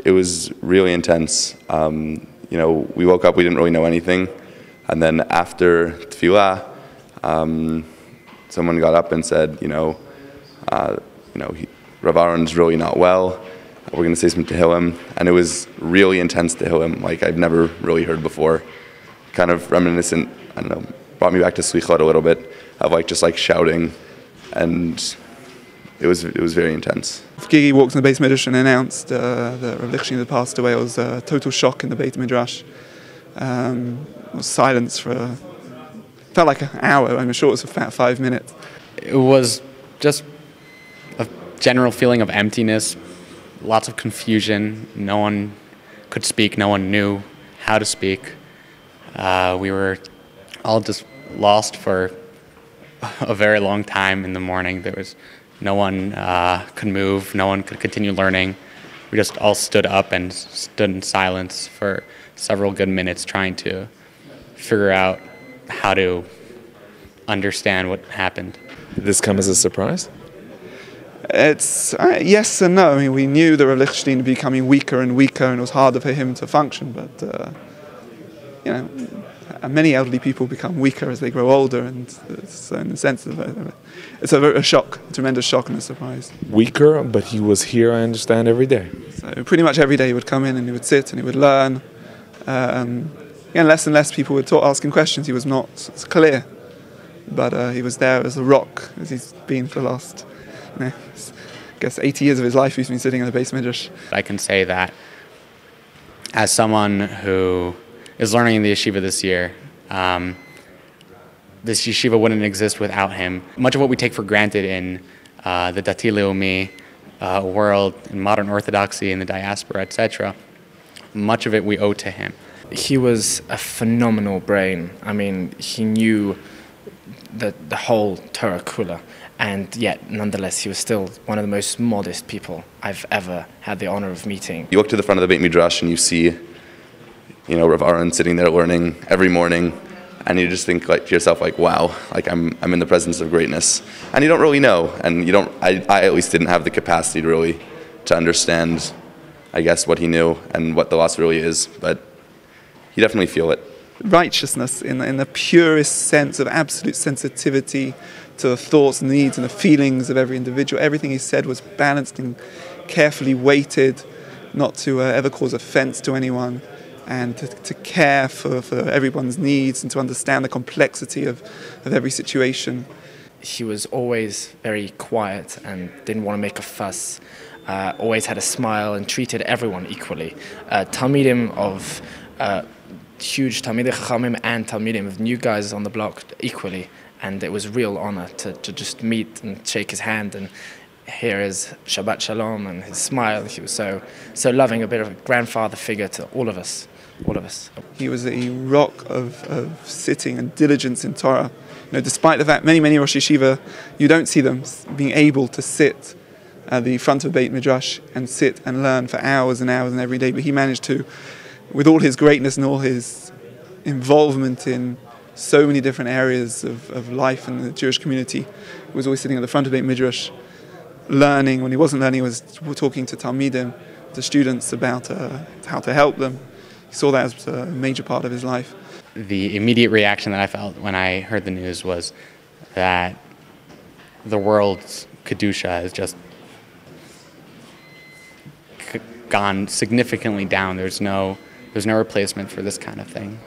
it was really intense. You know, we woke up, we didn't really know anything, and then after tefillah, someone got up and said, Rabbi Aharon's really not well. We're going to say some Tehillim, and it was really intense Tehillim, like I've never really heard before. Kind of reminiscent, I don't know, brought me back to Slichot a little bit, of just shouting, and it was very intense. Gigi walked in the Beit Midrash and announced that Rabbi Lichtenstein had passed away. It was a total shock in the Beit Midrash. It was silence for, felt like an hour. I'm sure it was about 5 minutes. It was just a general feeling of emptiness, lots of confusion. No one could speak, no one knew how to speak. We were all just lost for a very long time in the morning. There was no one could move, no one could continue learning. We just all stood up and stood in silence for several good minutes trying to figure out how to understand what happened. Did this come as a surprise? It's yes and no. I mean, we knew that Rabbi Lichtenstein was becoming weaker and weaker, and it was harder for him to function. But many elderly people become weaker as they grow older, and so in the sense of it's a shock, a tremendous shock and a surprise. Weaker, but he was here, I understand, every day. So pretty much every day he would come in and he would sit and he would learn. Less and less people would ask him questions. He was not clear, but he was there as a rock, as he's been for the last, I guess 80 years of his life. He's been sitting in the Beis Midrash. I can say that as someone who is learning in the yeshiva this year, this yeshiva wouldn't exist without him. Much of what we take for granted in the Dati Leumi world, in modern Orthodoxy, in the diaspora, etc., much of it we owe to him. He was a phenomenal brain. I mean, he knew the whole Torah Kula, and yet, nonetheless, he was still one of the most modest people I've ever had the honor of meeting. You look to the front of the Beit Midrash and you see, Rav Aharon sitting there learning every morning, and you just think to yourself, wow, I'm in the presence of greatness. And you don't really know, and I at least didn't have the capacity to really to understand, I guess, what he knew and what the loss really is, but you definitely feel it. Righteousness in the purest sense of absolute sensitivity to the thoughts, needs, and the feelings of every individual. Everything he said was balanced and carefully weighted, not to ever cause offense to anyone, and to care for everyone's needs and to understand the complexity of every situation. He was always very quiet and didn't want to make a fuss, always had a smile and treated everyone equally. Talmidim of huge Talmidei Chachamim and Talmidim of new guys on the block equally, and it was a real honor to just meet and shake his hand and hear his Shabbat Shalom and his smile. He was so loving, a bit of a grandfather figure to all of us. He was a rock of sitting and diligence in Torah. Despite the fact many Rosh Yeshiva, you don't see them being able to sit at the front of Beit Midrash and sit and learn for hours and hours and every day. But he managed to, with all his greatness and all his involvement in so many different areas of life in the Jewish community, he was always sitting at the front of Beit Midrash, learning. When he wasn't learning, he was talking to Talmidim, to students, about how to help them. He saw that as a major part of his life. The immediate reaction that I felt when I heard the news was that the world's Kedusha has just gone significantly down. There's no replacement for this kind of thing.